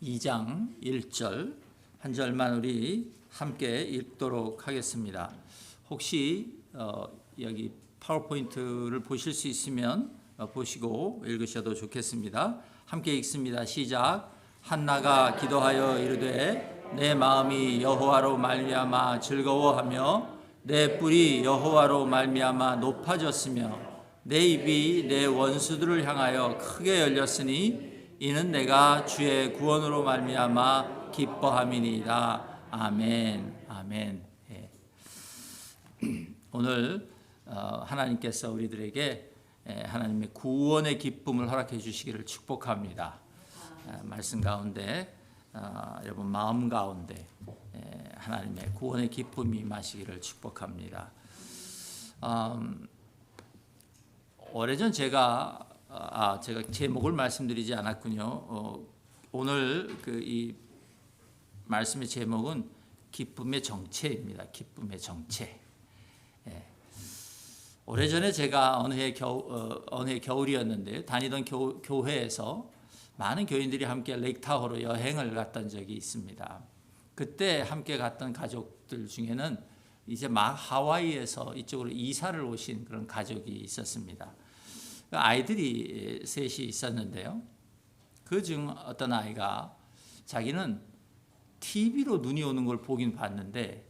2장 1절 한 절만 우리 함께 읽도록 하겠습니다. 혹시 여기 파워포인트를 보실 수 있으면 보시고 읽으셔도 좋겠습니다. 함께 읽습니다. 시작. 한나가 기도하여 이르되 내 마음이 여호와로 말미암아 즐거워하며 내 뿔이 여호와로 말미암아 높아졌으며 내 입이 내 원수들을 향하여 크게 열렸으니 이는 내가 주의 구원으로 말미암아 기뻐함이니이다. 아멘. 아멘. 예. 오늘 하나님께서 우리들에게 하나님의 구원의 기쁨을 허락해 주시기를 축복합니다. 말씀 가운데 여러분 마음 가운데 하나님의 구원의 기쁨이 임하시기를 축복합니다. 오래전 제가 제목을 말씀드리지 않았군요. 오늘 이 말씀의 제목은 기쁨의 정체입니다. 기쁨의 정체. 오래전에 제가 어느 해 겨울이었는데 다니던 교회에서 많은 교인들이 함께 레이크타호로 여행을 갔던 적이 있습니다. 그때 함께 갔던 가족들 중에는 이제 막 하와이에서 이쪽으로 이사를 오신 그런 가족이 있었습니다. 아이들이 셋이 있었는데요. 그중 어떤 아이가 자기는 TV로 눈이 오는 걸 보긴 봤는데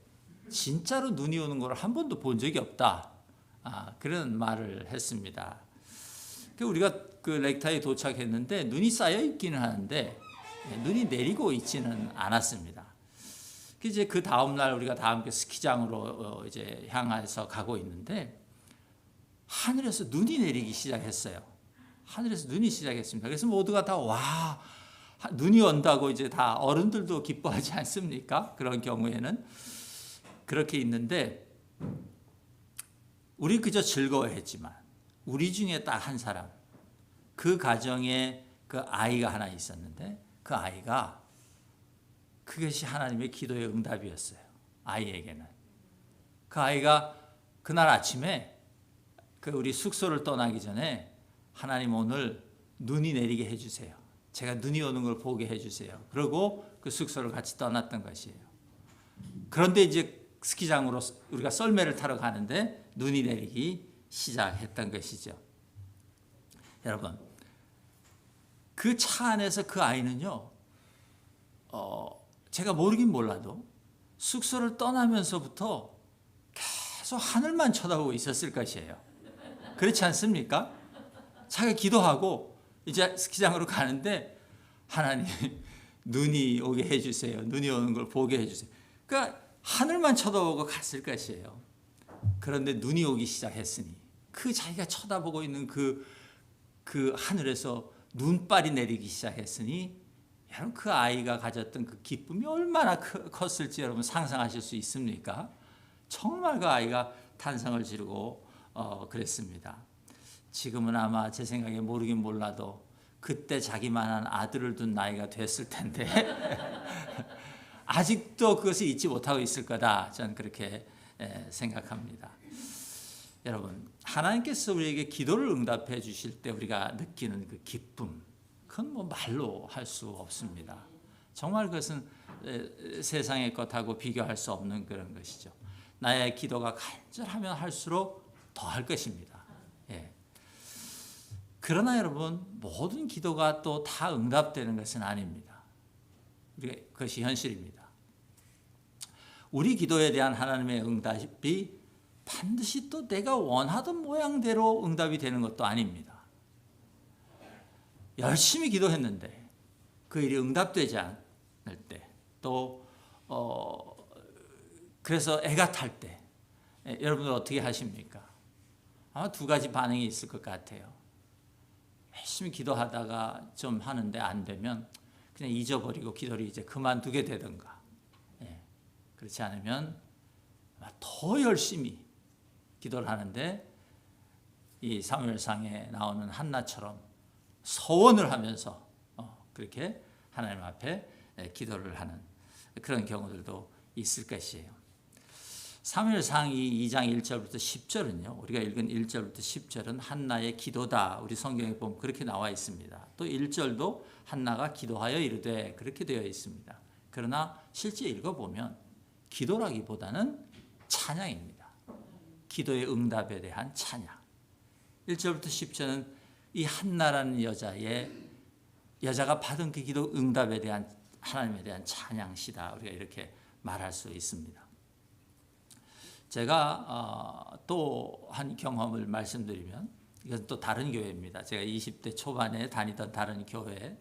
진짜로 눈이 오는 걸 한 번도 본 적이 없다. 그런 말을 했습니다. 우리가 렉타에 도착했는데 눈이 쌓여 있기는 하는데 눈이 내리고 있지는 않았습니다. 이제 그 다음 날 우리가 다 함께 스키장으로 이제 향해서 가고 있는데 하늘에서 눈이 내리기 시작했어요. 하늘에서 눈이 시작했습니다. 그래서 모두가 다 와, 눈이 온다고 이제 다 어른들도 기뻐하지 않습니까? 그런 경우에는 그렇게 있는데 우리 그저 즐거워했지만 우리 중에 딱 한 사람, 그 가정에 그 아이가 하나 있었는데 그 아이가 그것이 하나님의 기도의 응답이었어요. 아이에게는. 그 아이가 그날 아침에 우리 숙소를 떠나기 전에 하나님 오늘 눈이 내리게 해주세요. 제가 눈이 오는 걸 보게 해주세요. 그리고 그 숙소를 같이 떠났던 것이에요. 그런데 이제 스키장으로 우리가 썰매를 타러 가는데 눈이 내리기 시작했던 것이죠. 여러분, 그 차 안에서 그 아이는요, 제가 모르긴 몰라도 숙소를 떠나면서부터 계속 하늘만 쳐다보고 있었을 것이에요. 그렇지 않습니까? 자기가 기도하고 이제 스키장으로 가는데 하나님 눈이 오게 해주세요. 눈이 오는 걸 보게 해주세요. 그러니까 하늘만 쳐다보고 갔을 것이에요. 그런데 눈이 오기 시작했으니 그 자기가 쳐다보고 있는 그 하늘에서 눈발이 내리기 시작했으니 여러분 그 아이가 가졌던 그 기쁨이 얼마나 컸을지 여러분 상상하실 수 있습니까? 정말 그 아이가 탄성을 지르고 그랬습니다. 지금은 아마 제 생각에 모르긴 몰라도 그때 자기만한 아들을 둔 나이가 됐을 텐데 아직도 그것을 잊지 못하고 있을 거다. 저는 그렇게 생각합니다. 여러분, 하나님께서 우리에게 기도를 응답해 주실 때 우리가 느끼는 그 기쁨, 그건 뭐 말로 할 수 없습니다. 정말 그것은 세상의 것하고 비교할 수 없는 그런 것이죠. 나의 기도가 간절하면 할수록 더 할 것입니다. 예. 그러나 여러분, 모든 기도가 또 다 응답되는 것은 아닙니다. 그것이 현실입니다. 우리 기도에 대한 하나님의 응답이 반드시 또 내가 원하던 모양대로 응답이 되는 것도 아닙니다. 열심히 기도했는데 그 일이 응답되지 않을 때, 또 그래서 애가 탈 때 여러분들 어떻게 하십니까? 아마 두 가지 반응이 있을 것 같아요. 열심히 기도하다가 좀 하는데 안 되면 그냥 잊어버리고 기도를 이제 그만두게 되든가, 그렇지 않으면 더 열심히 기도를 하는데 이 사무엘상에 나오는 한나처럼 서원을 하면서 그렇게 하나님 앞에 기도를 하는 그런 경우들도 있을 것이에요. 사무엘상 2장 1절부터 10절은요. 우리가 읽은 1절부터 10절은 한나의 기도다. 우리 성경에 보면 그렇게 나와 있습니다. 또 1절도 한나가 기도하여 이르되 그렇게 되어 있습니다. 그러나 실제 읽어보면 기도라기보다는 찬양입니다. 기도의 응답에 대한 찬양. 1절부터 10절은 이 한나라는 여자가 받은 그 기도 응답에 대한 하나님에 대한 찬양시다. 우리가 이렇게 말할 수 있습니다. 제가 또 한 경험을 말씀드리면 이건 또 다른 교회입니다. 제가 20대 초반에 다니던 다른 교회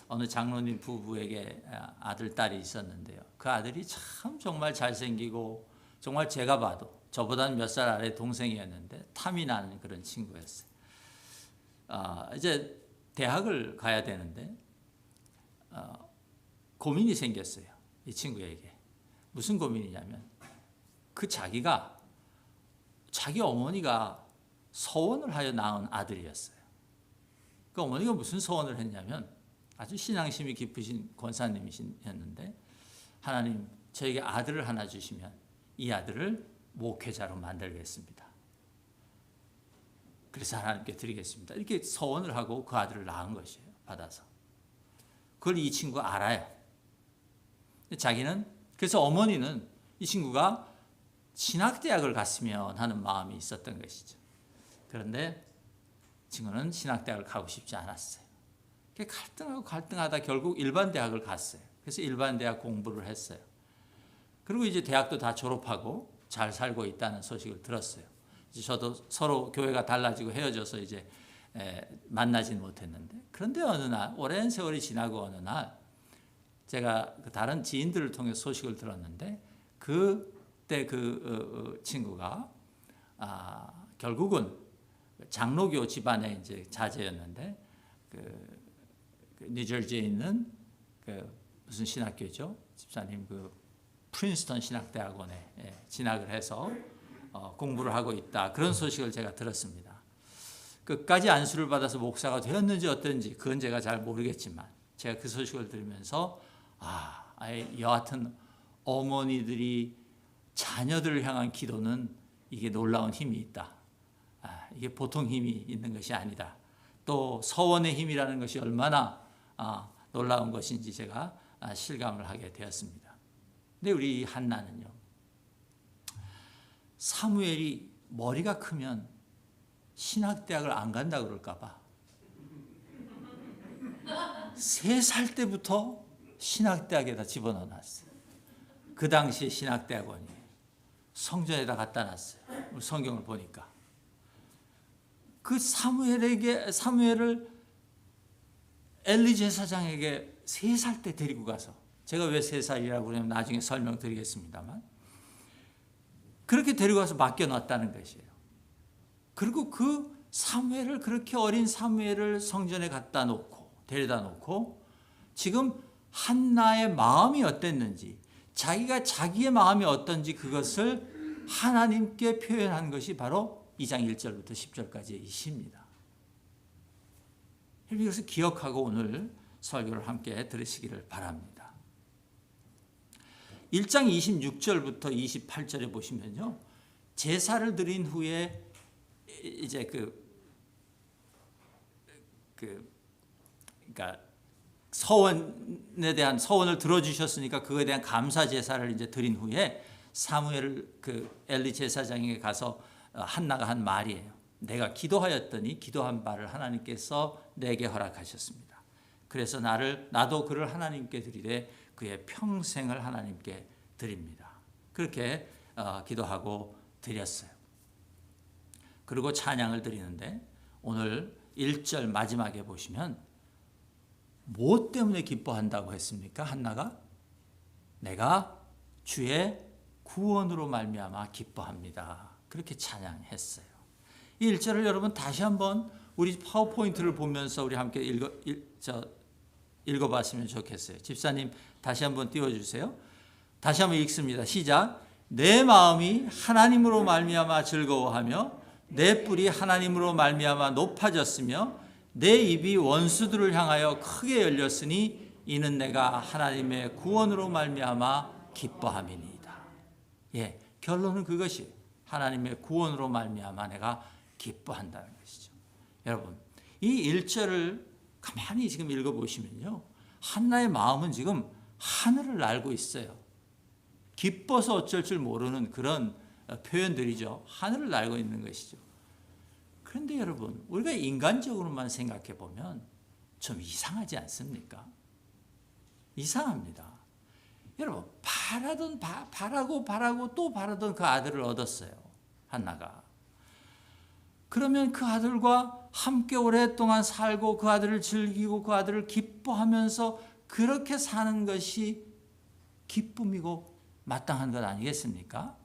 어느 장로님 부부에게 아들, 딸이 있었는데요. 그 아들이 참 정말 잘생기고 정말 제가 봐도 저보다는 몇 살 아래 동생이었는데 탐이 나는 그런 친구였어요. 이제 대학을 가야 되는데 고민이 생겼어요. 이 친구에게. 무슨 고민이냐면 자기 어머니가 서원을 하여 낳은 아들이었어요. 그 어머니가 무슨 서원을 했냐면 아주 신앙심이 깊으신 권사님이셨는데 하나님 저에게 아들을 하나 주시면 이 아들을 목회자로 만들겠습니다. 그래서 하나님께 드리겠습니다. 이렇게 서원을 하고 그 아들을 낳은 것이에요. 받아서. 그걸 이 친구가 알아요. 그래서 어머니는 이 친구가 신학대학을 갔으면 하는 마음이 있었던 것이죠. 그런데 친구는 신학대학을 가고 싶지 않았어요. 갈등하다 결국 일반대학을 갔어요. 그래서 일반대학 공부를 했어요. 그리고 이제 대학도 다 졸업하고 잘 살고 있다는 소식을 들었어요. 이제 저도 서로 교회가 달라지고 헤어져서 이제 만나진 못했는데 그런데 어느 날 오랜 세월이 지나고 어느 날 제가 다른 지인들을 통해 소식을 들었는데 그때 그 친구가 결국은 장로교 집안의 이제 자제였는데 그 뉴저지에 있는 무슨 신학교죠? 집사님 프린스턴 신학대학원에 진학을 해서 공부를 하고 있다. 그런 소식을 제가 들었습니다. 끝까지 안수를 받아서 목사가 되었는지 어떤지 그건 제가 잘 모르겠지만 제가 그 소식을 들으면서 여하튼 어머니들이 자녀들을 향한 기도는 이게 놀라운 힘이 있다. 이게 보통 힘이 있는 것이 아니다. 또 서원의 힘이라는 것이 얼마나 놀라운 것인지 제가 실감을 하게 되었습니다. 근데 우리 한나는요. 사무엘이 머리가 크면 신학대학을 안 간다 그럴까 봐 3살 때부터 신학대학에다 집어넣어놨어요. 그 당시에 신학대학원이 성전에다 갖다 놨어요. 성경을 보니까. 그 사무엘을 엘리 제사장에게 3살 때 데리고 가서 제가 왜 3살이라고 그러냐면 나중에 설명드리겠습니다만 그렇게 데리고 가서 맡겨놨다는 것이에요. 그리고 그렇게 어린 사무엘을 성전에 갖다 놓고 데려다 놓고 지금 한나의 마음이 어땠는지 자기의 마음이 어떤지 그것을 하나님께 표현한 것이 바로 2장 1절부터 10절까지의 이 시입니다. 이것을 기억하고 오늘 설교를 함께 들으시기를 바랍니다. 1장 26절부터 28절에 보시면요. 제사를 드린 후에 이제 그러니까 서원에 대한 서원을 들어주셨으니까 그거에 대한 감사 제사를 이제 드린 후에 사무엘을 엘리 제사장에게 가서 한나가 한 말이에요. 내가 기도하였더니 기도한 바를 하나님께서 내게 허락하셨습니다. 그래서 나도 그를 하나님께 드리되 그의 평생을 하나님께 드립니다. 그렇게 기도하고 드렸어요. 그리고 찬양을 드리는데 오늘 1절 마지막에 보시면 뭐 때문에 기뻐한다고 했습니까? 한나가 내가 주의 구원으로 말미암아 기뻐합니다. 그렇게 찬양했어요. 이 1절을 여러분 다시 한번 우리 파워포인트를 보면서 우리 함께 읽어봤으면 좋겠어요. 집사님 다시 한번 띄워주세요. 다시 한번 읽습니다. 시작. 내 마음이 하나님으로 말미암아 즐거워하며 내 뿔이 하나님으로 말미암아 높아졌으며 내 입이 원수들을 향하여 크게 열렸으니 이는 내가 하나님의 구원으로 말미암아 기뻐함이니이다. 결론은 그것이 하나님의 구원으로 말미암아 내가 기뻐한다는 것이죠. 여러분, 이 1절을 가만히 지금 읽어보시면요, 한나의 마음은 지금 하늘을 날고 있어요. 기뻐서 어쩔 줄 모르는 그런 표현들이죠. 하늘을 날고 있는 것이죠. 그런데 여러분, 우리가 인간적으로만 생각해 보면 좀 이상하지 않습니까? 이상합니다. 여러분, 바라고 또 바라던 그 아들을 얻었어요. 한나가. 그러면 그 아들과 함께 오랫동안 살고 그 아들을 즐기고 그 아들을 기뻐하면서 그렇게 사는 것이 기쁨이고 마땅한 것 아니겠습니까?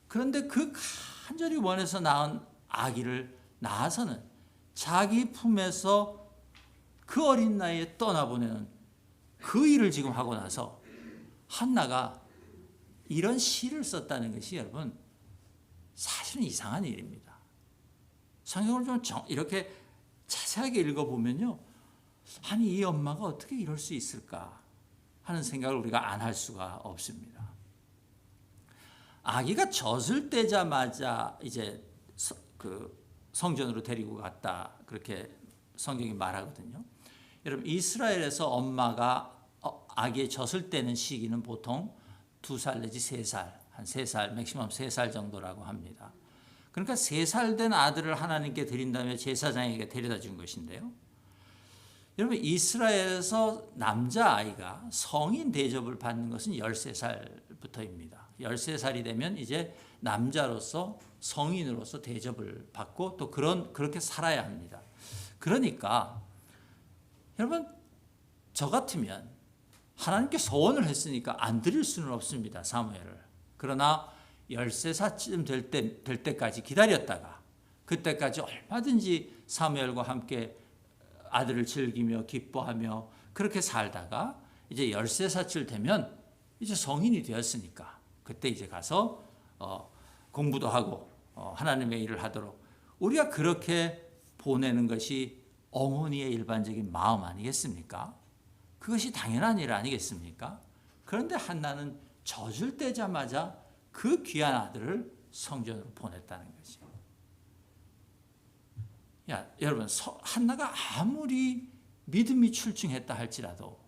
그런데 그 간절히 원해서 낳은 아기를 낳아서는 자기 품에서 그 어린 나이에 떠나보내는 그 일을 지금 하고 나서 한나가 이런 시를 썼다는 것이 여러분 사실은 이상한 일입니다. 성경을 좀 이렇게 자세하게 읽어보면요, 아니 이 엄마가 어떻게 이럴 수 있을까 하는 생각을 우리가 안 할 수가 없습니다. 아기가 젖을 떼자마자 이제 그 성전으로 데리고 갔다 그렇게 성경이 말하거든요. 여러분, 이스라엘에서 엄마가 아기의 젖을 떼는 시기는 보통 2살 내지 3살, 한 3살, 맥시멈 3살 정도라고 합니다. 그러니까 3살 된 아들을 하나님께 드린 다음에 제사장에게 데려다 준 것인데요. 여러분, 이스라엘에서 남자아이가 성인 대접을 받는 것은 13살부터입니다. 13살이 되면 이제 남자로서 성인으로서 대접을 받고 또 그렇게 살아야 합니다. 그러니까 여러분, 저 같으면 하나님께 소원을 했으니까 안 드릴 수는 없습니다, 사무엘을. 그러나 13살쯤 될 때까지 기다렸다가 그때까지 얼마든지 사무엘과 함께 아들을 즐기며 기뻐하며 그렇게 살다가 이제 13살쯤 되면 이제 성인이 되었으니까 그때 이제 가서 공부도 하고 하나님의 일을 하도록 우리가 그렇게 보내는 것이 어머니의 일반적인 마음 아니겠습니까? 그것이 당연한 일 아니겠습니까? 그런데 한나는 젖을 떼자마자 그 귀한 아들을 성전으로 보냈다는 거죠. 여러분, 한나가 아무리 믿음이 출중했다 할지라도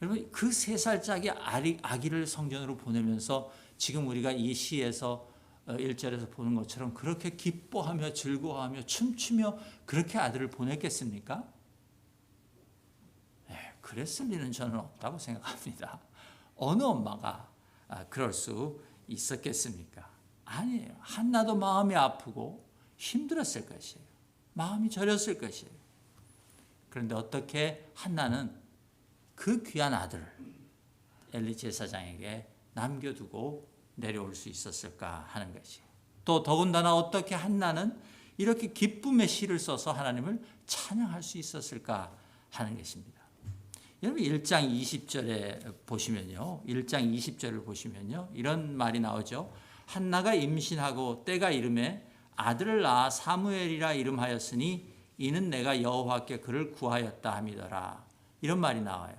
여러분, 그 3살짜리 아기를 성전으로 보내면서 지금 우리가 이 시에서 1절에서 보는 것처럼 그렇게 기뻐하며 즐거워하며 춤추며 그렇게 아들을 보냈겠습니까? 그랬을 리는 저는 없다고 생각합니다. 어느 엄마가 그럴 수 있었겠습니까? 아니에요. 한나도 마음이 아프고 힘들었을 것이에요. 마음이 저렸을 것이에요. 그런데 어떻게 한나는 그 귀한 아들을 엘리 제사장에게 남겨두고 내려올 수 있었을까 하는 것이에요. 또 더군다나 어떻게 한나는 이렇게 기쁨의 시를 써서 하나님을 찬양할 수 있었을까 하는 것입니다. 여러분, 1장 20절에 보시면요. 1장 20절을 보시면요. 이런 말이 나오죠. 한나가 임신하고 때가 이르매 아들을 낳아 사무엘이라 이름하였으니 이는 내가 여호와께 그를 구하였다 함이더라. 이런 말이 나와요.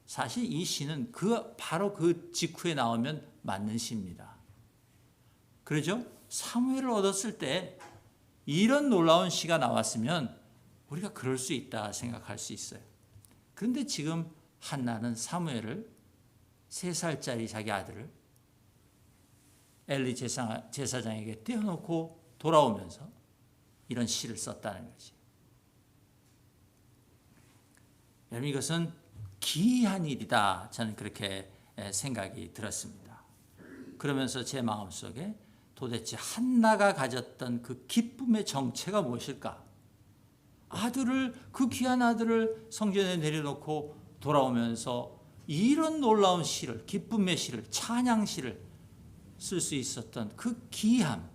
사실 이 시는 바로 그 직후에 나오면 맞는 시입니다. 그러죠? 사무엘을 얻었을 때 이런 놀라운 시가 나왔으면 우리가 그럴 수 있다 생각할 수 있어요. 그런데 지금 한나는 사무엘을 3살짜리 자기 아들을 엘리 제사장에게 떼어놓고 돌아오면서 이런 시를 썼다는 거지. 여러분, 이것은 기이한 일이다. 저는 그렇게 생각이 들었습니다. 그러면서 제 마음속에 도대체 한나가 가졌던 그 기쁨의 정체가 무엇일까? 그 귀한 아들을 성전에 내려놓고 돌아오면서 이런 놀라운 시를, 기쁨의 시를, 찬양 시를 쓸 수 있었던 그 기이함,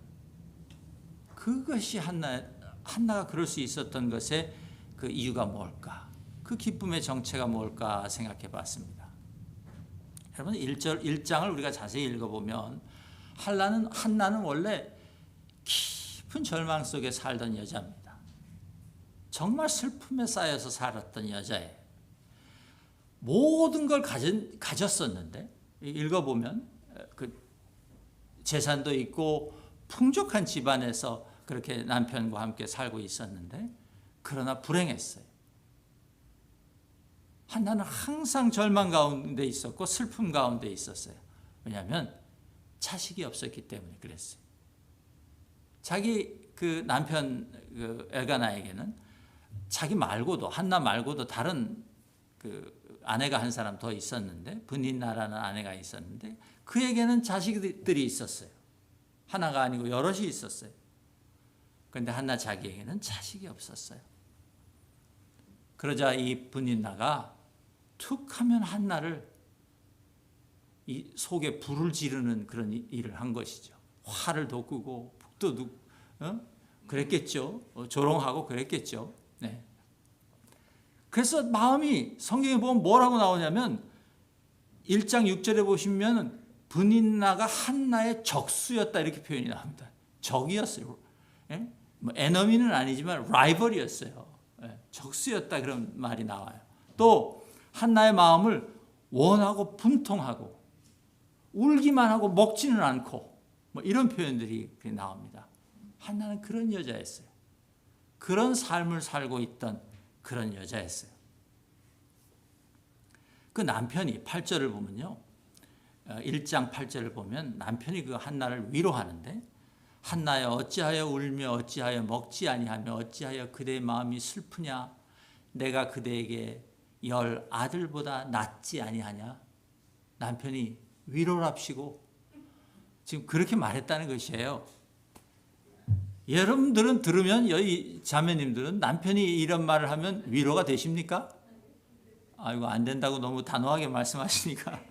그것이 한나가 그럴 수 있었던 것의 그 이유가 뭘까? 그 기쁨의 정체가 뭘까 생각해 봤습니다. 여러분, 1장을 우리가 자세히 읽어보면 한나는 원래 깊은 절망 속에 살던 여자입니다. 정말 슬픔에 쌓여서 살았던 여자예요. 모든 걸 가졌었는데 읽어보면 그 재산도 있고 풍족한 집안에서 그렇게 남편과 함께 살고 있었는데 그러나 불행했어요. 한나는 항상 절망 가운데 있었고 슬픔 가운데 있었어요. 왜냐하면 자식이 없었기 때문에 그랬어요. 자기 그 남편 그 엘가나에게는 자기 말고도 한나 말고도 다른 그 아내가 한 사람 더 있었는데 브닌나라는 아내가 있었는데 그에게는 자식들이 있었어요. 하나가 아니고 여럿이 있었어요. 그런데 한나 자기에게는 자식이 없었어요. 그러자 이 브닌나가 툭 하면 한나를 이 속에 불을 지르는 그런 일을 한 것이죠. 화를 돋구고 북도 그랬겠죠. 조롱하고 그랬겠죠. 네. 그래서 마음이 성경에 보면 뭐라고 나오냐면 1장 6절에 보시면 브닌나가 한나의 적수였다 이렇게 표현이 나옵니다. 적이었어요. 예? 뭐 에너미는 아니지만 라이벌이었어요. 예. 적수였다 그런 말이 나와요. 또 한나의 마음을 원하고 분통하고 울기만 하고 먹지는 않고 뭐 이런 표현들이 나옵니다. 한나는 그런 여자였어요. 그런 삶을 살고 있던 그런 여자였어요. 그 남편이 8절을 보면요. 1장 8절을 보면 남편이 그 한나를 위로하는데 한나여 어찌하여 울며 어찌하여 먹지 아니하며 어찌하여 그대의 마음이 슬프냐 내가 그대에게 10 아들보다 낫지 아니하냐. 남편이 위로랍시고 지금 그렇게 말했다는 것이에요. 여러분들은 들으면 여기 자매님들은 남편이 이런 말을 하면 위로가 되십니까? 아이고 안 된다고 너무 단호하게 말씀하시니까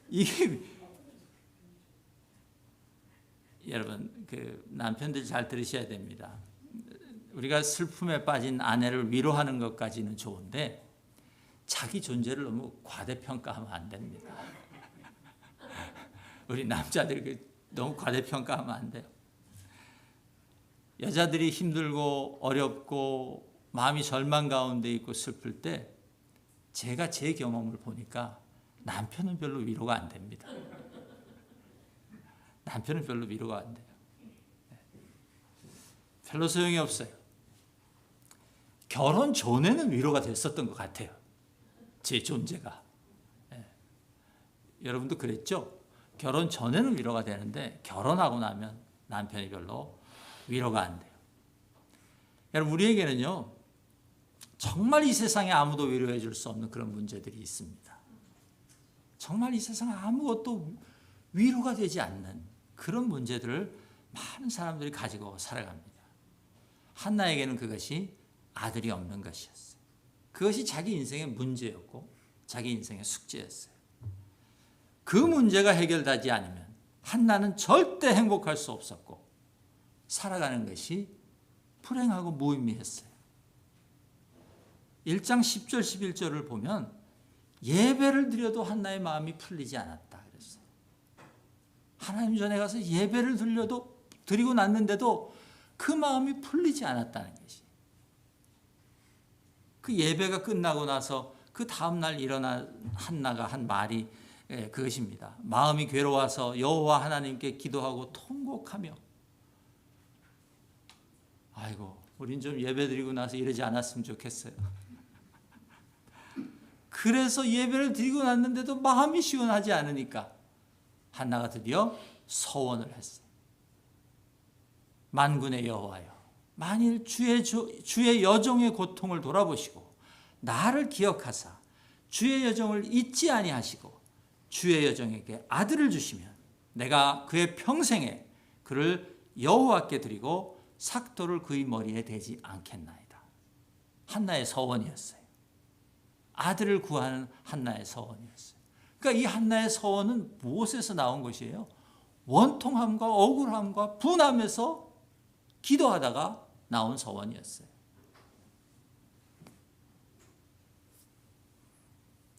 이게 여러분 그 남편들 잘 들으셔야 됩니다. 우리가 슬픔에 빠진 아내를 위로하는 것까지는 좋은데 자기 존재를 너무 과대평가하면 안 됩니다. 우리 남자들이 너무 과대평가하면 안 돼요. 여자들이 힘들고 어렵고 마음이 절망 가운데 있고 슬플 때 제가 제 경험을 보니까 남편은 별로 위로가 안 됩니다. 남편은 별로 위로가 안 돼요. 별로 소용이 없어요. 결혼 전에는 위로가 됐었던 것 같아요. 제 존재가. 여러분도 그랬죠? 결혼 전에는 위로가 되는데 결혼하고 나면 남편이 별로 위로가 안 돼요. 여러분 우리에게는요. 정말 이 세상에 아무도 위로해 줄 수 없는 그런 문제들이 있습니다. 정말 이 세상에 아무것도 위로가 되지 않는 그런 문제들을 많은 사람들이 가지고 살아갑니다. 한나에게는 그것이 아들이 없는 것이었어요. 그것이 자기 인생의 문제였고 자기 인생의 숙제였어요. 그 문제가 해결되지 않으면 한나는 절대 행복할 수 없었고 살아가는 것이 불행하고 무의미했어요. 1장 10절 11절을 보면 예배를 드려도 한나의 마음이 풀리지 않았다 그랬어요. 하나님 전에 가서 예배를 드리고 났는데도 그 마음이 풀리지 않았다는 것이. 그 예배가 끝나고 나서 그 다음날 일어난 한나가 한 말이 그것입니다. 마음이 괴로워서 여호와 하나님께 기도하고 통곡하며 아이고 우린 좀 예배드리고 나서 이러지 않았으면 좋겠어요. 그래서 예배를 드리고 났는데도 마음이 시원하지 않으니까 한나가 드디어 서원을 했어요. 만군의 여호와여 만일 주의 여종의 고통을 돌아보시고 나를 기억하사 주의 여종을 잊지 아니하시고 주의 여종에게 아들을 주시면 내가 그의 평생에 그를 여호와께 드리고 삭도를 그의 머리에 대지 않겠나이다. 한나의 서원이었어요. 아들을 구하는 한나의 서원이었어요. 그러니까 이 한나의 서원은 무엇에서 나온 것이에요? 원통함과 억울함과 분함에서 기도하다가 나온 서원이었어요.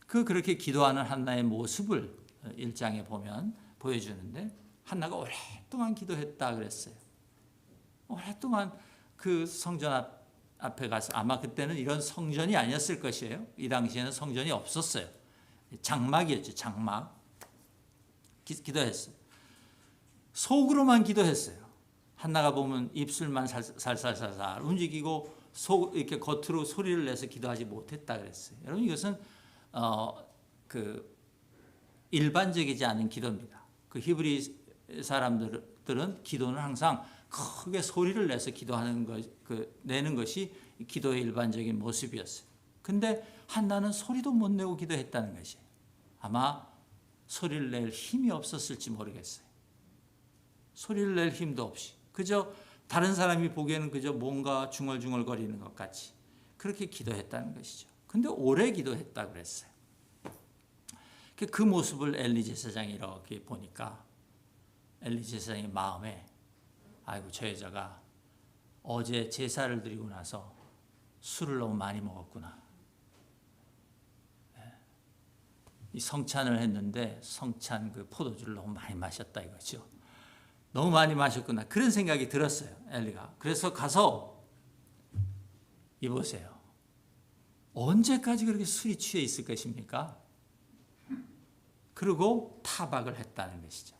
그렇게 기도하는 한나의 모습을 1장에 보면 보여주는데 한나가 오랫동안 기도했다 그랬어요. 오랫동안 그 성전 앞에 가서 아마 그때는 이런 성전이 아니었을 것이에요. 이 당시에는 성전이 없었어요. 장막이었죠. 장막. 기도했어요. 속으로만 기도했어요. 한나가 보면 입술만 살살살살 움직이고 이렇게 겉으로 소리를 내서 기도하지 못했다 그랬어요. 여러분 이것은 그 일반적이지 않은 기도입니다. 그 히브리 사람들은 기도는 항상 크게 소리를 내서 기도하는 내는 것이 기도의 일반적인 모습이었어요. 근데 한나는 소리도 못 내고 기도했다는 것이에요. 아마 소리를 낼 힘이 없었을지 모르겠어요. 소리를 낼 힘도 없이 그저 다른 사람이 보기에는 그저 뭔가 중얼중얼거리는 것 같이 그렇게 기도했다는 것이죠. 근데 오래 기도했다고 그랬어요. 그 모습을 엘리 제사장이 이렇게 보니까 엘리 제사장의 마음에 아이고 저 여자가 어제 제사를 드리고 나서 술을 너무 많이 먹었구나. 이 성찬을 했는데 성찬 그 포도주를 너무 많이 마셨다 이거죠. 너무 많이 마셨구나. 그런 생각이 들었어요. 엘리가. 그래서 가서 이보세요. 언제까지 그렇게 술이 취해 있을 것입니까? 그리고 타박을 했다는 것이죠.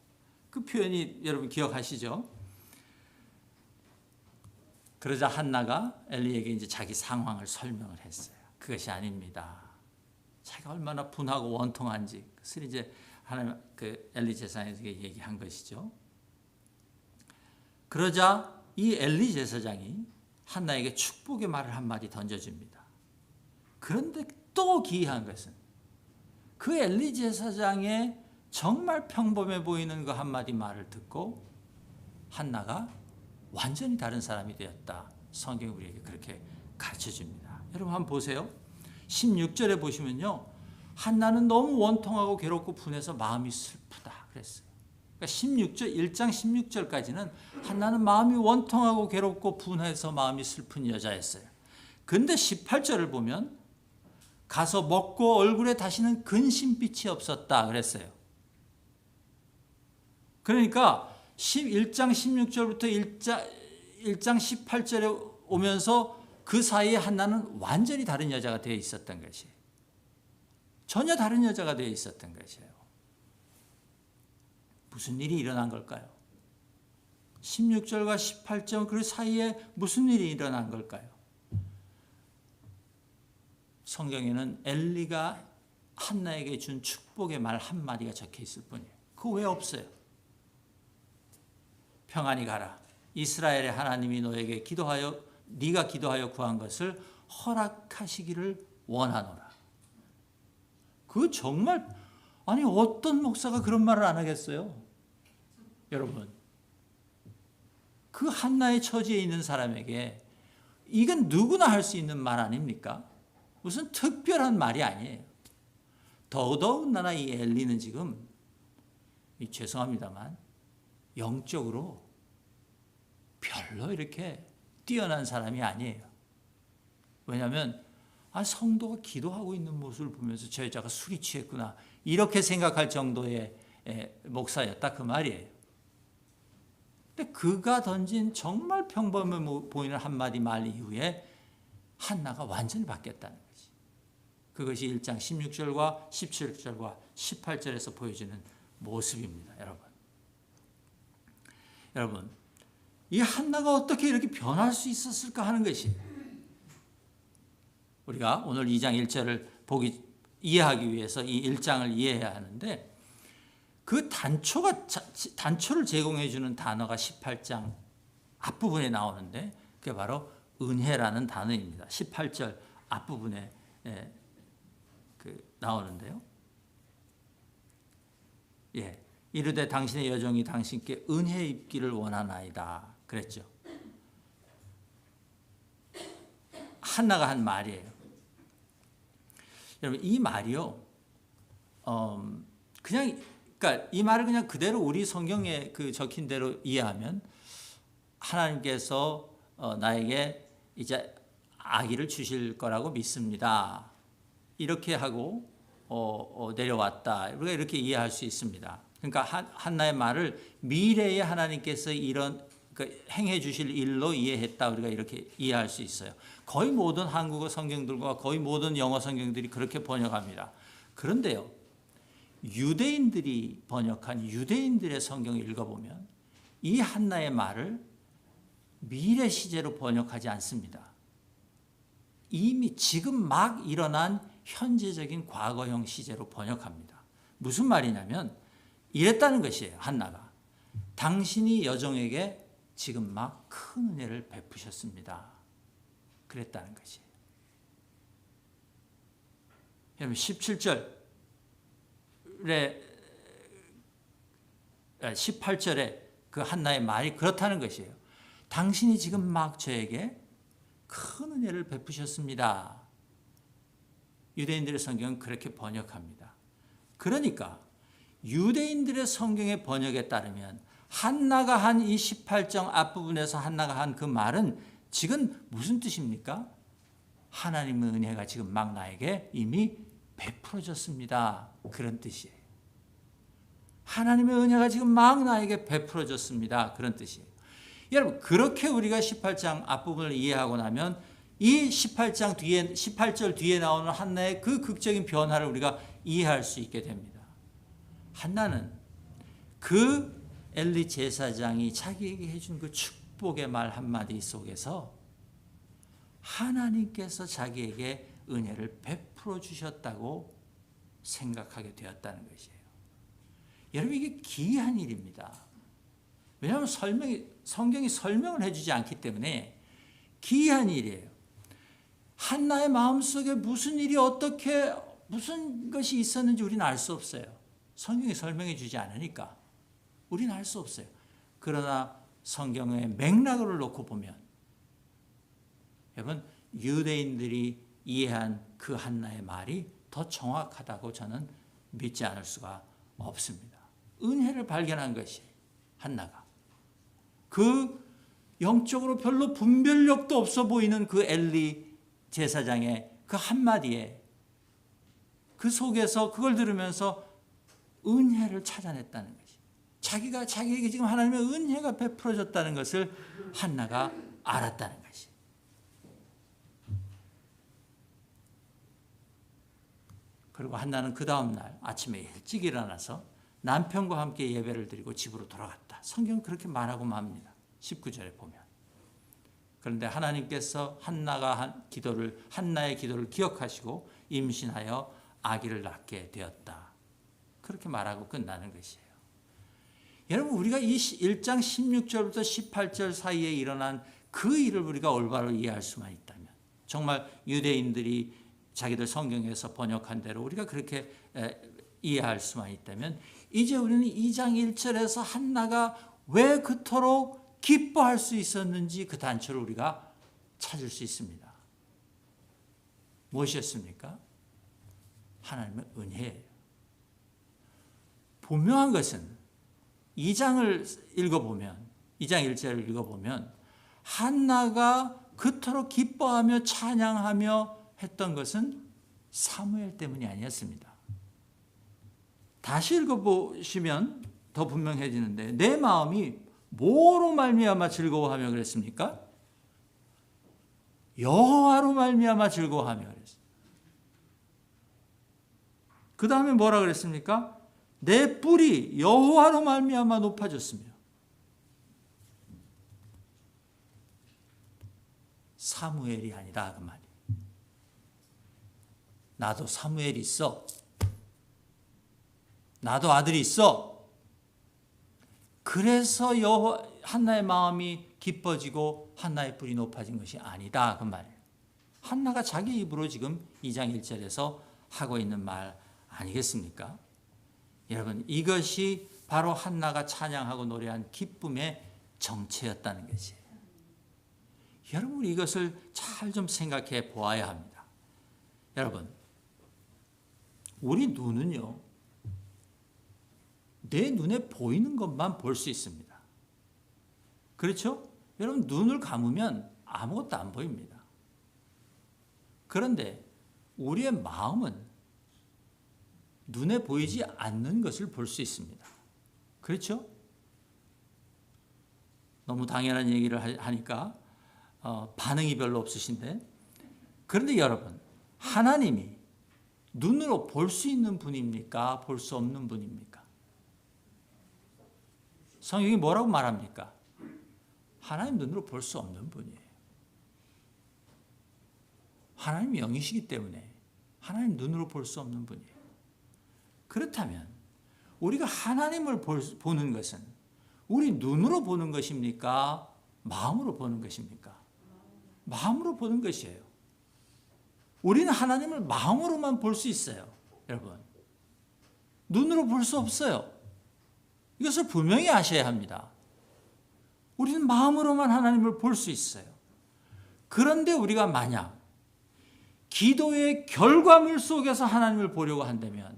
그 표현이 여러분 기억하시죠? 그러자 한나가 엘리에게 이제 자기 상황을 설명을 했어요. 그것이 아닙니다. 자기가 얼마나 분하고 원통한지 그것을 이제 하나님 그 엘리 제사장에게 얘기한 것이죠. 그러자 이 엘리 제사장이 한나에게 축복의 말을 한마디 던져줍니다. 그런데 또 기이한 것은 그 엘리 제사장의 정말 평범해 보이는 그 한마디 말을 듣고 한나가 완전히 다른 사람이 되었다. 성경이 우리에게 그렇게 가르쳐줍니다. 여러분 한번 보세요. 16절에 보시면요. 한나는 너무 원통하고 괴롭고 분해서 마음이 슬프다 그랬어요. 그러니까 1장 16절까지는 한나는 마음이 원통하고 괴롭고 분해서 마음이 슬픈 여자였어요. 근데 18절을 보면 가서 먹고 얼굴에 다시는 근심빛이 없었다 그랬어요. 그러니까 1장 16절부터 1장 18절에 오면서 그 사이에 한나는 완전히 다른 여자가 되어 있었던 것이에요. 전혀 다른 여자가 되어 있었던 것이에요. 무슨 일이 일어난 걸까요? 16절과 18절 그 사이에 무슨 일이 일어난 걸까요? 성경에는 엘리가 한나에게 준 축복의 말 한마디가 적혀 있을 뿐이에요. 그거 왜 없어요? 평안히 가라. 이스라엘의 하나님이 너에게 네가 기도하여 구한 것을 허락하시기를 원하노라. 그 정말 아니 어떤 목사가 그런 말을 안 하겠어요? 여러분 그 한나의 처지에 있는 사람에게 이건 누구나 할 수 있는 말 아닙니까? 무슨 특별한 말이 아니에요. 더더군다나 이 엘리는 지금 죄송합니다만 영적으로 별로 이렇게 뛰어난 사람이 아니에요. 왜냐하면 성도가 기도하고 있는 모습을 보면서 저 여자가 술이 취했구나 이렇게 생각할 정도의 목사였다 그 말이에요. 근데 그가 던진 정말 평범해 보이는 한마디 말 이후에 한나가 완전히 바뀌었다는 거지. 그것이 1장 16절과 17절과 18절에서 보여주는 모습입니다. 여러분 이 한나가 어떻게 이렇게 변할 수 있었을까 하는 것이 우리가 오늘 2장 1절을 이해하기 위해서 이 1장을 이해해야 하는데 그 단초를 제공해 주는 단어가 18장 앞부분에 나오는데 그게 바로 은혜라는 단어입니다. 18절 앞부분에 나오는데요. 이르되 당신의 여종이 당신께 은혜 입기를 원하나이다 그랬죠. 한나가 한 말이에요. 여러분 이 말이요. 그러니까 이 말을 그냥 그대로 우리 성경에 적힌 대로 이해하면 하나님께서 나에게 이제 아기를 주실 거라고 믿습니다. 이렇게 하고 내려왔다. 우리가 이렇게 이해할 수 있습니다. 그러니까 한나의 말을 미래에 하나님께서 이런 행해 주실 일로 이해했다. 우리가 이렇게 이해할 수 있어요. 거의 모든 한국어 성경들과 거의 모든 영어 성경들이 그렇게 번역합니다. 그런데요. 유대인들이 번역한 유대인들의 성경을 읽어보면 이 한나의 말을 미래 시제로 번역하지 않습니다. 이미 지금 막 일어난 현재적인 과거형 시제로 번역합니다. 무슨 말이냐면 이랬다는 것이에요. 한나가. 당신이 여종에게 지금 막 큰 은혜를 베푸셨습니다. 그랬다는 것이에요. 여러분 18절에 그 한나의 말이 그렇다는 것이에요. 당신이 지금 막 저에게 큰 은혜를 베푸셨습니다. 유대인들의 성경은 그렇게 번역합니다. 그러니까 유대인들의 성경의 번역에 따르면 한나가 한 이 18장 앞부분에서 한나가 한 그 말은 지금 무슨 뜻입니까? 하나님의 은혜가 지금 막 나에게 이미 베풀어졌습니다. 그런 뜻이에요. 하나님의 은혜가 지금 막 나에게 베풀어졌습니다. 그런 뜻이에요. 여러분, 그렇게 우리가 18장 앞부분을 이해하고 나면 이 18절 뒤에 나오는 한나의 그 극적인 변화를 우리가 이해할 수 있게 됩니다. 한나는 그 엘리 제사장이 자기에게 해준 그 축복의 말 한마디 속에서 하나님께서 자기에게 은혜를 베풀어 주셨다고 생각하게 되었다는 것이에요. 여러분, 이게 기이한 일입니다. 왜냐하면 성경이 설명을 해주지 않기 때문에 기이한 일이에요. 한나의 마음속에 무슨 일이 어떻게 무슨 것이 있었는지 우리는 알 수 없어요. 성경이 설명해 주지 않으니까 우리는 알 수 없어요. 그러나 성경의 맥락을 놓고 보면 여러분, 유대인들이 이해한 그 한나의 말이 더 정확하다고 저는 믿지 않을 수가 없습니다. 은혜를 발견한 것이 한나가 그 영적으로 별로 분별력도 없어 보이는 그 엘리 제사장의 그 한마디에 그 속에서 그걸 들으면서 은혜를 찾아냈다는 것이, 자기에게 지금 하나님의 은혜가 베풀어졌다는 것을 한나가 알았다는 것이. 그리고 한나는 그 다음 날 아침에 일찍 일어나서 남편과 함께 예배를 드리고 집으로 돌아갔다. 성경은 그렇게 말하고 맙니다. 19절에 보면. 그런데 하나님께서 한나의 기도를 기억하시고 임신하여 아기를 낳게 되었다. 그렇게 말하고 끝나는 것이에요. 여러분, 우리가 이 1장 16절부터 18절 사이에 일어난 그 일을 우리가 올바로 이해할 수만 있다면, 정말 유대인들이 자기들 성경에서 번역한 대로 우리가 그렇게 이해할 수만 있다면, 이제 우리는 2장 1절에서 한나가 왜 그토록 기뻐할 수 있었는지 그 단초를 우리가 찾을 수 있습니다. 무엇이었습니까? 하나님의 은혜예요. 분명한 것은 2장 1절을 읽어보면 한나가 그토록 기뻐하며 찬양하며 했던 것은 사무엘 때문이 아니었습니다. 다시 읽어보시면 더 분명해지는데, 내 마음이 뭐로 말미암아 즐거워하며 그랬습니까? 여호와로 말미암아 즐거워하며 그랬습니다. 그 다음에 뭐라 그랬습니까? 내 뿔이 여호와로 말미암아 높아졌으며. 사무엘이 아니다 그 말이에요. 나도 사무엘이 있어. 나도 아들이 있어. 그래서 한나의 마음이 기뻐지고 한나의 뿔이 높아진 것이 아니다 그 말이에요. 한나가 자기 입으로 지금 2장 1절에서 하고 있는 말 아니겠습니까? 여러분, 이것이 바로 한나가 찬양하고 노래한 기쁨의 정체였다는 것이에요. 여러분, 이것을 잘 좀 생각해 보아야 합니다. 여러분, 우리 눈은요, 내 눈에 보이는 것만 볼 수 있습니다. 그렇죠? 여러분, 눈을 감으면 아무것도 안 보입니다. 그런데 우리의 마음은 눈에 보이지 않는 것을 볼 수 있습니다. 그렇죠? 너무 당연한 얘기를 하니까 반응이 별로 없으신데, 그런데 여러분, 하나님이 눈으로 볼 수 있는 분입니까? 볼 수 없는 분입니까? 성경이 뭐라고 말합니까? 하나님 눈으로 볼 수 없는 분이에요. 하나님이 영이시기 때문에 하나님 눈으로 볼 수 없는 분이에요. 그렇다면 우리가 하나님을 보는 것은 우리 눈으로 보는 것입니까? 마음으로 보는 것입니까? 마음으로 보는 것이에요. 우리는 하나님을 마음으로만 볼 수 있어요. 여러분, 눈으로 볼 수 없어요. 이것을 분명히 아셔야 합니다. 우리는 마음으로만 하나님을 볼 수 있어요. 그런데 우리가 만약 기도의 결과물 속에서 하나님을 보려고 한다면,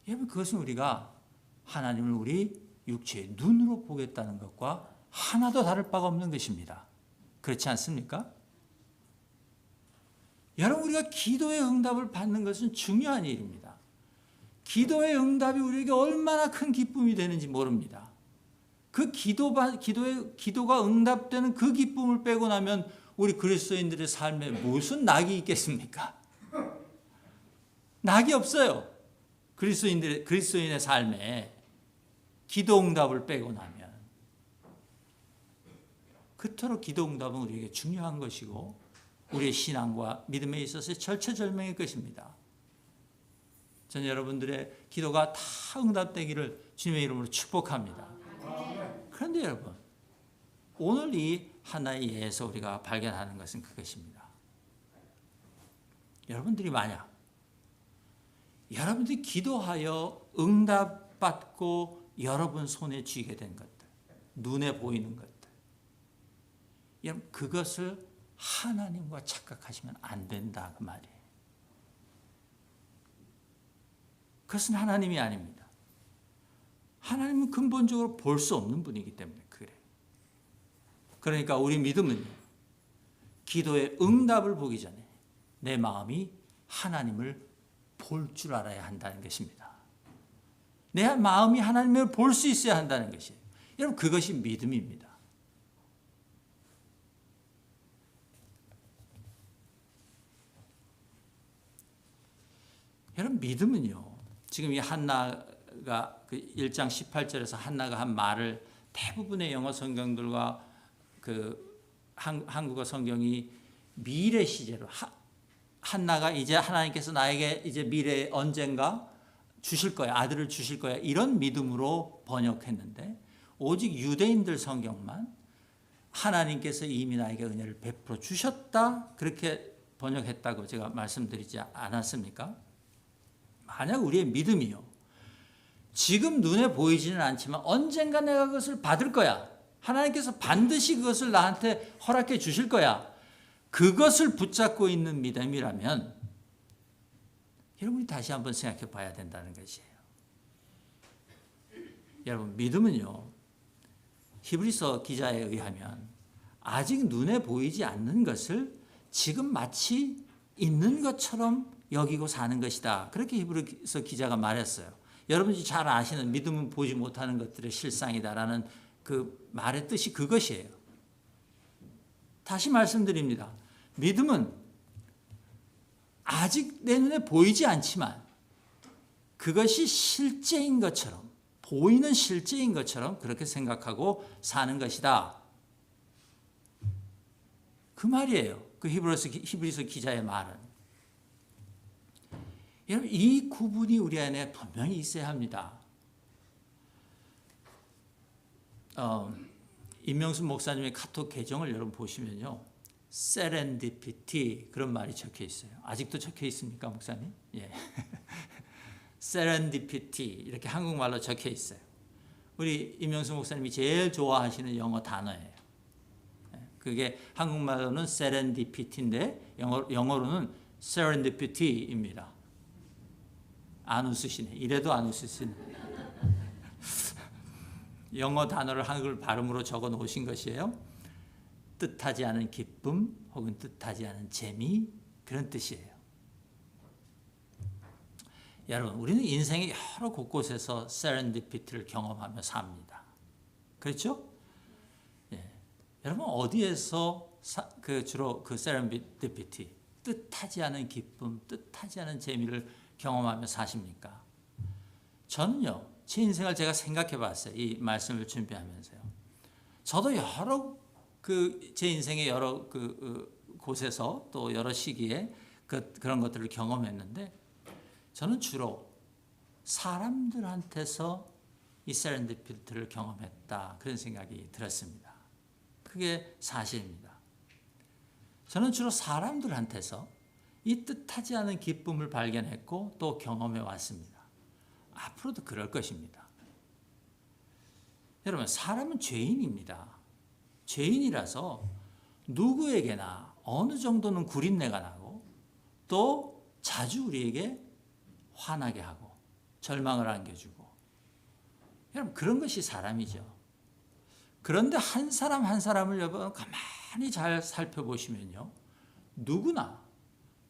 여러분, 그것은 우리가 하나님을 우리 육체의 눈으로 보겠다는 것과 하나도 다를 바가 없는 것입니다. 그렇지 않습니까? 여러분, 우리가 기도의 응답을 받는 것은 중요한 일입니다. 기도의 응답이 우리에게 얼마나 큰 기쁨이 되는지 모릅니다. 그 기도가 응답되는 그 기쁨을 빼고 나면 우리 그리스도인들의 삶에 무슨 낙이 있겠습니까? 낙이 없어요. 그리스도인의 삶에 기도 응답을 빼고 나면. 그토록 기도 응답은 우리에게 중요한 것이고 우리의 신앙과 믿음에 있어서 절체절명의 것입니다. 저는 여러분들의 기도가 다 응답되기를 주님의 이름으로 축복합니다. 그런데 여러분, 오늘 이 하나의 예에서 우리가 발견하는 것은 그것입니다. 여러분들이 만약 여러분들이 기도하여 응답받고 여러분 손에 쥐게 된 것들, 눈에 보이는 것들, 여러분 그것을 하나님과 착각하시면 안 된다 그 말이에요. 그것은 하나님이 아닙니다. 하나님은 근본적으로 볼 수 없는 분이기 때문에 그래요. 그러니까 우리 믿음은 기도의 응답을 보기 전에 내 마음이 하나님을 볼 줄 알아야 한다는 것입니다. 내 마음이 하나님을 볼 수 있어야 한다는 것이에요. 여러분, 그것이 믿음입니다. 여러분, 믿음은요, 지금 이 한나가 그 1장 18절에서 한나가 한 말을 대부분의 영어 성경들과 그 한국어 성경이 미래 시제로 한나가 이제 하나님께서 나에게 이제 미래에 언젠가 주실 거야, 아들을 주실 거야, 이런 믿음으로 번역했는데 오직 유대인들 성경만 하나님께서 이미 나에게 은혜를 베풀어 주셨다 그렇게 번역했다고 제가 말씀드리지 않았습니까? 만약 우리의 믿음이요, 지금 눈에 보이지는 않지만 언젠가 내가 그것을 받을 거야, 하나님께서 반드시 그것을 나한테 허락해 주실 거야, 그것을 붙잡고 있는 믿음이라면 여러분이 다시 한번 생각해 봐야 된다는 것이에요. 여러분, 믿음은요, 히브리서 기자에 의하면 아직 눈에 보이지 않는 것을 지금 마치 있는 것처럼 여기고 사는 것이다. 그렇게 히브리서 기자가 말했어요. 여러분이 잘 아시는 믿음은 보지 못하는 것들의 실상이다라는 그 말의 뜻이 그것이에요. 다시 말씀드립니다. 믿음은 아직 내 눈에 보이지 않지만 그것이 실제인 것처럼, 보이는 실제인 것처럼 그렇게 생각하고 사는 것이다. 그 말이에요. 그 히브리서 기자의 말은. 여러분, 이 구분이 우리 안에 분명히 있어야 합니다. 임명순 목사님의 카톡 계정을 여러분 보시면요, 세렌디피티 그런 말이 적혀 있어요. 아직도 적혀 있습니까, 목사님? 예. 세렌디피티 이렇게 한국말로 적혀 있어요. 우리 임명순 목사님이 제일 좋아하시는 영어 단어예요. 그게 한국말로는 세렌디피티인데 영어로는 세렌디피티입니다. 안 웃으시네. 이래도 안 웃으시네. 영어 단어를 한글 발음으로 적어 놓으신 것이에요. 뜻하지 않은 기쁨 혹은 뜻하지 않은 재미, 그런 뜻이에요. 여러분, 우리는 인생의 여러 곳곳에서 세렌디피티를 경험하며 삽니다. 그렇죠? 예. 여러분, 어디에서 주로 그 세렌디피티, 뜻하지 않은 기쁨, 뜻하지 않은 재미를 경험하며 사십니까? 저는요, 제 인생을 제가 생각해 봤어요. 이 말씀을 준비하면서요. 저도 여러 제 인생의 여러 곳에서 또 여러 시기에 그런 것들을 경험했는데 저는 주로 사람들한테서 이 세렌디피티를 경험했다. 그런 생각이 들었습니다. 그게 사실입니다. 저는 주로 사람들한테서 이 뜻하지 않은 기쁨을 발견했고 또 경험해 왔습니다. 앞으로도 그럴 것입니다. 여러분, 사람은 죄인입니다. 죄인이라서 누구에게나 어느 정도는 구린내가 나고 또 자주 우리에게 화나게 하고 절망을 안겨주고, 여러분 그런 것이 사람이죠. 그런데 한 사람 한 사람을 여러분 가만히 잘 살펴보시면요, 누구나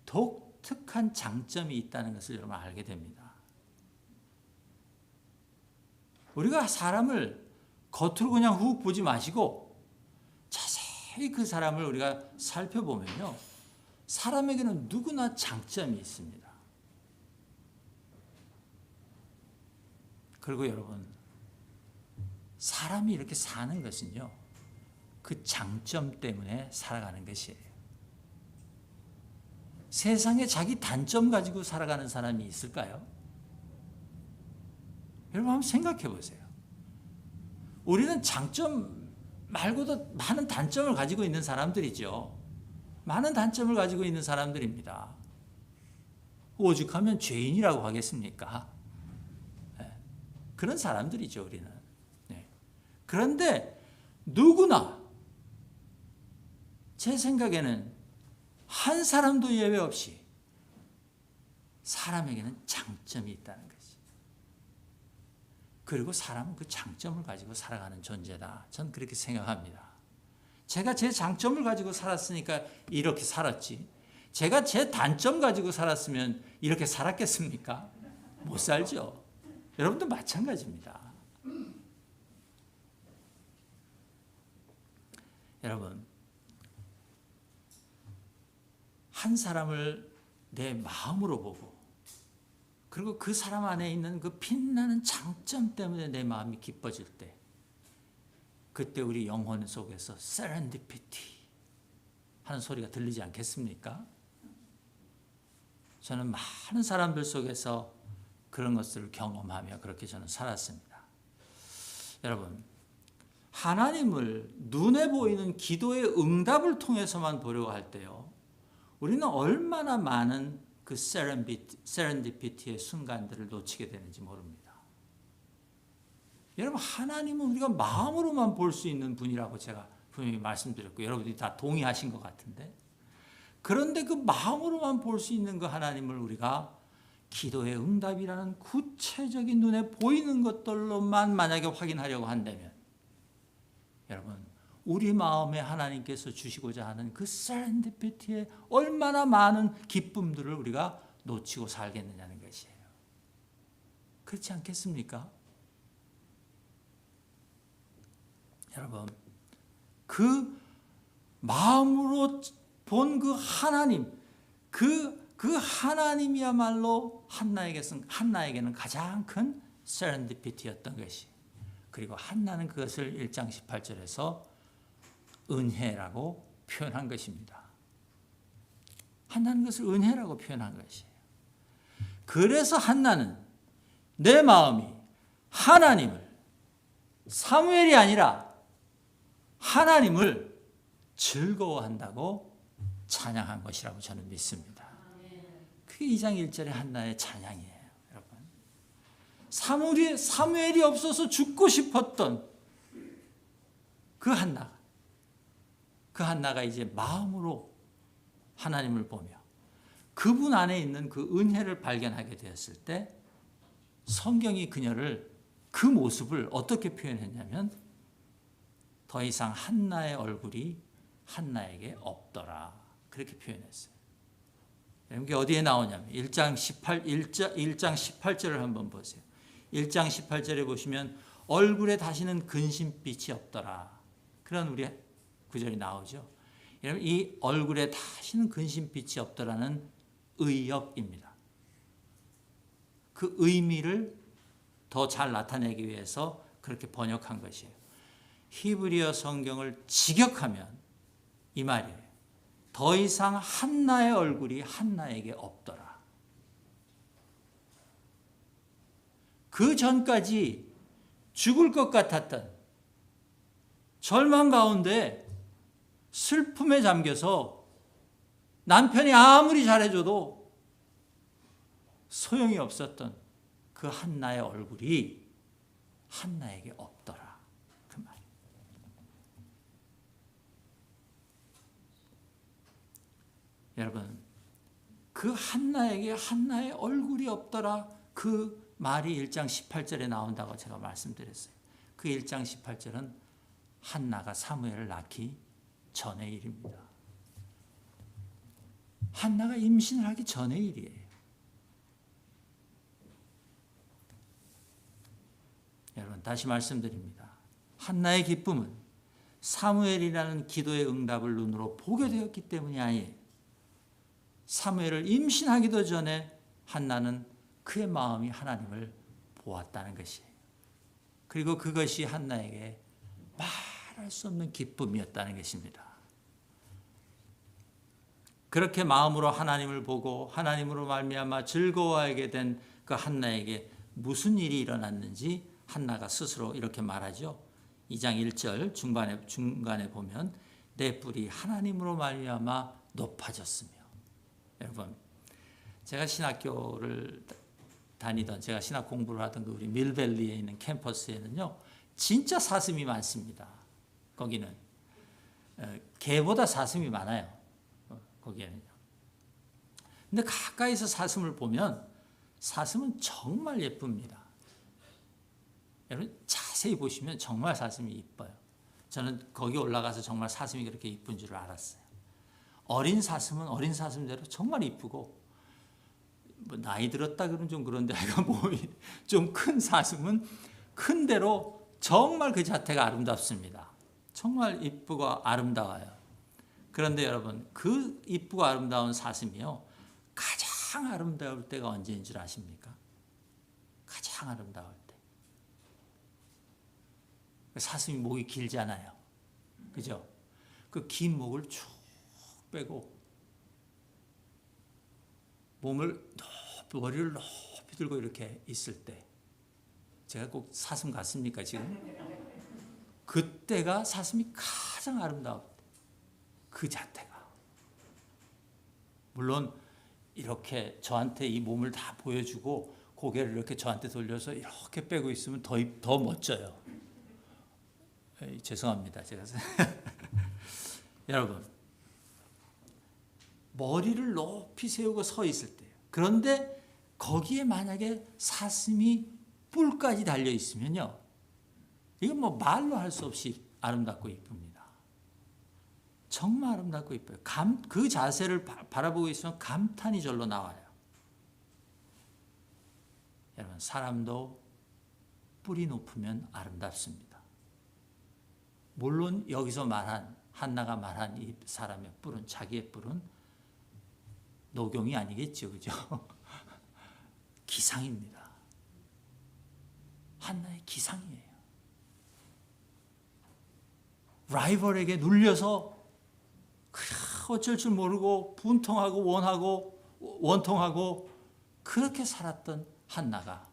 독특한 장점이 있다는 것을 여러분 알게 됩니다. 우리가 사람을 겉으로 그냥 훅 보지 마시고 자세히 그 사람을 우리가 살펴보면요, 사람에게는 누구나 장점이 있습니다. 그리고 여러분, 사람이 이렇게 사는 것은요, 그 장점 때문에 살아가는 것이에요. 세상에 자기 단점 가지고 살아가는 사람이 있을까요? 여러분 한번 생각해 보세요. 우리는 장점 말고도 많은 단점을 가지고 있는 사람들이죠. 많은 단점을 가지고 있는 사람들입니다. 오죽하면 죄인이라고 하겠습니까? 네. 그런 사람들이죠, 우리는. 네. 그런데 누구나 제 생각에는 한 사람도 예외 없이 사람에게는 장점이 있다는 것이. 그리고 사람은 그 장점을 가지고 살아가는 존재다. 전 그렇게 생각합니다. 제가 제 장점을 가지고 살았으니까 이렇게 살았지, 제가 제 단점 가지고 살았으면 이렇게 살았겠습니까? 못 살죠. 여러분도 마찬가지입니다. 여러분, 한 사람을 내 마음으로 보고 그리고 그 사람 안에 있는 그 빛나는 장점 때문에 내 마음이 기뻐질 때, 그때 우리 영혼 속에서 세렌디피티 하는 소리가 들리지 않겠습니까? 저는 많은 사람들 속에서 그런 것들을 경험하며 그렇게 저는 살았습니다. 여러분, 하나님을 눈에 보이는 기도의 응답을 통해서만 보려고 할 때요, 우리는 얼마나 많은 그 세렌디피티의 순간들을 놓치게 되는지 모릅니다. 여러분, 하나님은 우리가 마음으로만 볼 수 있는 분이라고 제가 분명히 말씀드렸고 여러분들이 다 동의하신 것 같은데, 그런데 그 마음으로만 볼 수 있는 그 하나님을 우리가 기도의 응답이라는 구체적인 눈에 보이는 것들로만 만약에 확인하려고 한다면, 여러분, 우리 마음에 하나님께서 주시고자 하는 그 세렌디피티에 얼마나 많은 기쁨들을 우리가 놓치고 살겠느냐는 것이에요. 그렇지 않겠습니까? 여러분, 그 마음으로 본 그 하나님, 그 하나님이야말로 한나에게는 가장 큰 세렌디피티였던 것이, 그리고 한나는 그것을 1장 18절에서 은혜라고 표현한 것입니다. 한나는 그것을 은혜라고 표현한 것이에요. 그래서 한나는 내 마음이 하나님을, 사무엘이 아니라 하나님을 즐거워한다고 찬양한 것이라고 저는 믿습니다. 그게 2장 1절의 한나의 찬양이에요. 여러분, 사무엘이 없어서 죽고 싶었던 그 한나가 이제 마음으로 하나님을 보며 그분 안에 있는 그 은혜를 발견하게 되었을 때, 성경이 그녀를, 그 모습을 어떻게 표현했냐면, 더 이상 한나의 얼굴이 한나에게 없더라, 그렇게 표현했어요. 이게 어디에 나오냐면 1장 18절을 한번 보세요. 1장 18절에 보시면 얼굴에 다시는 근심빛이 없더라, 그런 우리 구절이 나오죠. 여러분, 이 얼굴에 다시는 근심빛이 없더라는 의역입니다. 그 의미를 더 잘 나타내기 위해서 그렇게 번역한 것이에요. 히브리어 성경을 직역하면 이 말이에요. 더 이상 한나의 얼굴이 한나에게 없더라. 그 전까지 죽을 것 같았던 절망 가운데 슬픔에 잠겨서 남편이 아무리 잘해줘도 소용이 없었던 그 한나의 얼굴이 한나에게 없더라. 그 말이에요. 여러분, 그 한나에게 한나의 얼굴이 없더라. 그 말이 1장 18절에 나온다고 제가 말씀드렸어요. 그 1장 18절은 한나가 사무엘을 낳기 전의 일입니다. 한나가 임신을 하기 전의 일이에요. 여러분, 다시 말씀드립니다. 한나의 기쁨은 사무엘이라는 기도의 응답을 눈으로 보게 되었기 때문이 아니에요. 사무엘을 임신하기도 전에 한나는 그의 마음이 하나님을 보았다는 것이에요. 그리고 그것이 한나에게 말할 수 없는 기쁨이었다는 것입니다. 그렇게 마음으로 하나님을 보고 하나님으로 말미암아 즐거워하게 된 그 한나에게 무슨 일이 일어났는지 한나가 스스로 이렇게 말하죠. 2장 1절 중간에 보면 내 뿔이 하나님으로 말미암아 높아졌으며. 여러분, 제가 신학교를 다니던, 제가 신학 공부를 하던 그 우리 밀밸리에 있는 캠퍼스에는요, 진짜 사슴이 많습니다. 거기는 개보다 사슴이 많아요. 거기에는요. 근데 가까이서 사슴을 보면 사슴은 정말 예쁩니다. 여러분, 자세히 보시면 정말 사슴이 이뻐요. 저는 거기 올라가서 정말 사슴이 그렇게 이쁜 줄 알았어요. 어린 사슴은 어린 사슴대로 정말 이쁘고, 뭐 나이 들었다 그러면 좀 그런데 좀 큰 사슴은 큰 대로 정말 그 자태가 아름답습니다. 정말 이쁘고 아름다워요. 그런데 여러분, 그 이쁘고 아름다운 사슴이요, 가장 아름다울 때가 언제인 줄 아십니까? 가장 아름다울 때. 사슴이 목이 길잖아요. 그죠? 그 긴 목을 쭉 빼고 머리를 높이 들고 이렇게 있을 때, 제가 꼭 사슴 같습니까 지금? 그때가 사슴이 가장 아름다울 때. 그 자태가. 물론 이렇게 저한테 이 몸을 다 보여주고 고개를 이렇게 저한테 돌려서 이렇게 빼고 있으면 더 멋져요. 에이, 죄송합니다. 제가 여러분, 머리를 높이 세우고 서 있을 때요. 그런데 거기에 만약에 사슴이 뿔까지 달려 있으면요, 이건 뭐 말로 할 수 없이 아름답고 이쁩니다. 정말 아름답고 이뻐요. 그 자세를 바라보고 있으면 감탄이 절로 나와요. 여러분, 사람도 뿔이 높으면 아름답습니다. 물론 여기서 말한, 한나가 말한 이 사람의 뿔은, 자기의 뿔은 녹용이 아니겠죠. 그죠? 기상입니다. 한나의 기상이에요. 라이벌에게 눌려서 어쩔 줄 모르고 분통하고 원통하고 그렇게 살았던 한나가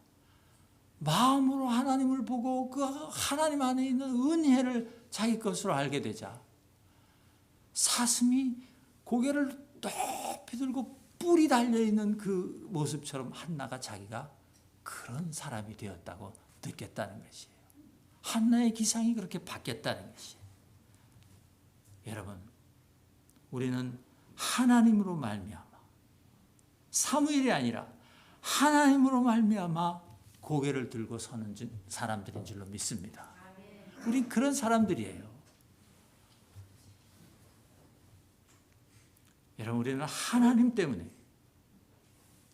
마음으로 하나님을 보고 그 하나님 안에 있는 은혜를 자기 것으로 알게 되자 사슴이 고개를 높이 들고 뿔이 달려있는 그 모습처럼 한나가 자기가 그런 사람이 되었다고 느꼈다는 것이에요. 한나의 기상이 그렇게 바뀌었다는 것이에요. 여러분, 우리는 하나님으로 말미암아, 사무엘이 아니라 하나님으로 말미암아 고개를 들고 서는 사람들인 줄로 믿습니다. 우린 그런 사람들이에요. 여러분, 우리는 하나님 때문에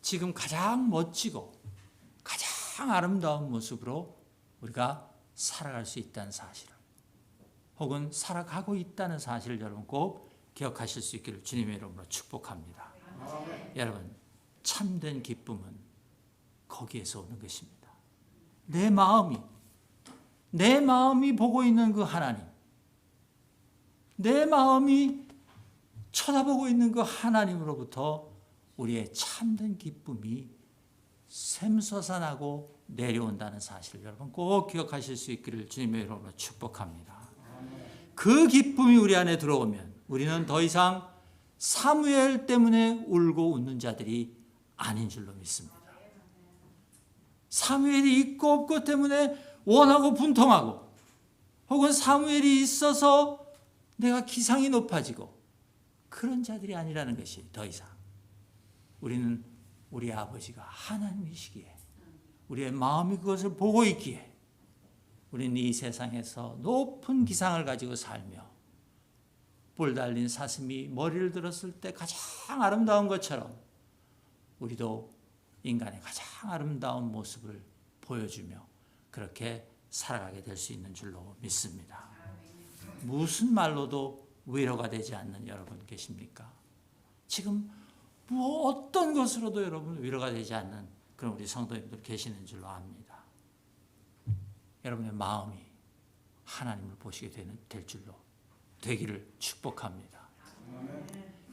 지금 가장 멋지고 가장 아름다운 모습으로 우리가 살아갈 수 있다는 사실을, 혹은 살아가고 있다는 사실을 여러분 꼭 기억하실 수 있기를 주님의 이름으로 축복합니다. 여러분, 참된 기쁨은 거기에서 오는 것입니다. 내 마음이 보고 있는 그 하나님, 내 마음이 쳐다보고 있는 그 하나님으로부터 우리의 참된 기쁨이 샘솟아나고 내려온다는 사실을 여러분 꼭 기억하실 수 있기를 주님의 이름으로 축복합니다. 그 기쁨이 우리 안에 들어오면 우리는 더 이상 사무엘 때문에 울고 웃는 자들이 아닌 줄로 믿습니다. 사무엘이 있고 없고 때문에 원하고 분통하고, 혹은 사무엘이 있어서 내가 기상이 높아지고, 그런 자들이 아니라는 것이 더 이상. 우리는 우리 아버지가 하나님이시기에, 우리의 마음이 그것을 보고 있기에 우리는 이 세상에서 높은 기상을 가지고 살며, 뿔 달린 사슴이 머리를 들었을 때 가장 아름다운 것처럼 우리도 인간의 가장 아름다운 모습을 보여주며 그렇게 살아가게 될 수 있는 줄로 믿습니다. 무슨 말로도 위로가 되지 않는 여러분 계십니까? 지금 어떤 것으로도 여러분 위로가 되지 않는 그런 우리 성도님들 계시는 줄로 압니다. 여러분의 마음이 하나님을 보시게 될 줄로 되기를 축복합니다.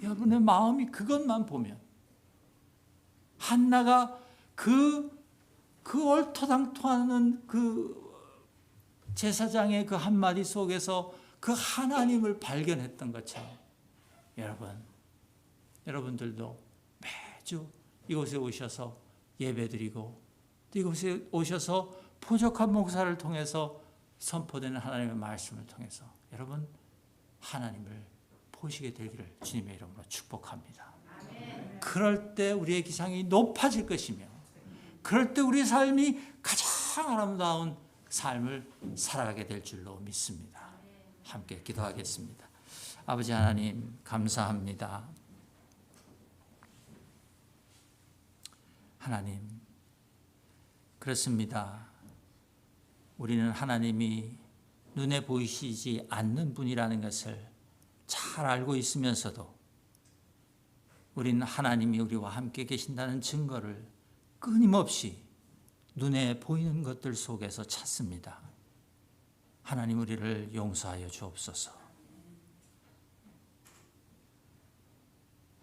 여러분의 마음이 그것만 보면, 한나가 그 얼토당토하는 그 제사장의 그 한마디 속에서 그 하나님을 발견했던 것처럼, 여러분들도 매주 이곳에 오셔서 예배드리고, 이곳에 오셔서 포적한 목사를 통해서 선포되는 하나님의 말씀을 통해서 여러분 하나님을 보시게 되기를 주님의 이름으로 축복합니다. 그럴 때 우리의 기상이 높아질 것이며, 그럴 때 우리의 삶이 가장 아름다운 삶을 살아가게 될 줄로 믿습니다. 함께 기도하겠습니다. 아버지 하나님 감사합니다. 하나님, 그렇습니다. 우리는 하나님이 눈에 보이시지 않는 분이라는 것을 잘 알고 있으면서도 우리는 하나님이 우리와 함께 계신다는 증거를 끊임없이 눈에 보이는 것들 속에서 찾습니다. 하나님, 우리를 용서하여 주옵소서.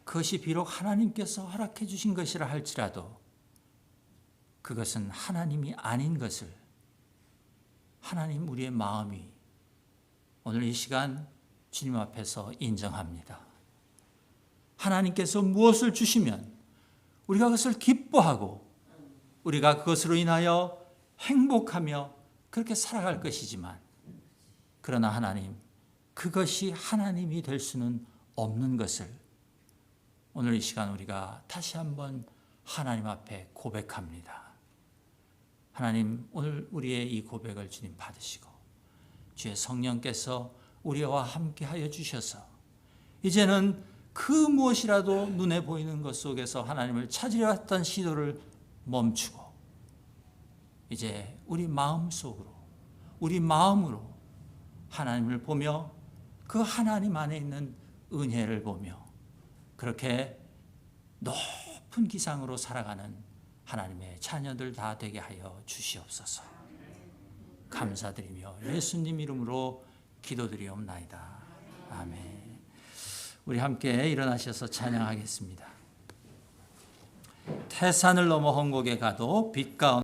그것이 비록 하나님께서 허락해 주신 것이라 할지라도 그것은 하나님이 아닌 것을 하나님, 우리의 마음이 오늘 이 시간 주님 앞에서 인정합니다. 하나님께서 무엇을 주시면 우리가 그것을 기뻐하고 우리가 그것으로 인하여 행복하며 그렇게 살아갈 것이지만, 그러나 하나님, 그것이 하나님이 될 수는 없는 것을 오늘 이 시간 우리가 다시 한번 하나님 앞에 고백합니다. 하나님, 오늘 우리의 이 고백을 주님 받으시고 주의 성령께서 우리와 함께 하여 주셔서 이제는 그 무엇이라도 눈에 보이는 것 속에서 하나님을 찾으려 했던 시도를 멈추고 이제 우리 마음속으로, 우리 마음으로 하나님을 보며 그 하나님 안에 있는 은혜를 보며 그렇게 높은 기상으로 살아가는 하나님의 자녀들 다 되게 하여 주시옵소서. 감사드리며 예수님 이름으로 기도드리옵나이다. 아멘. 우리 함께 일어나셔서 찬양하겠습니다. 태산을 넘어 헝곡에 가도 빛 가운데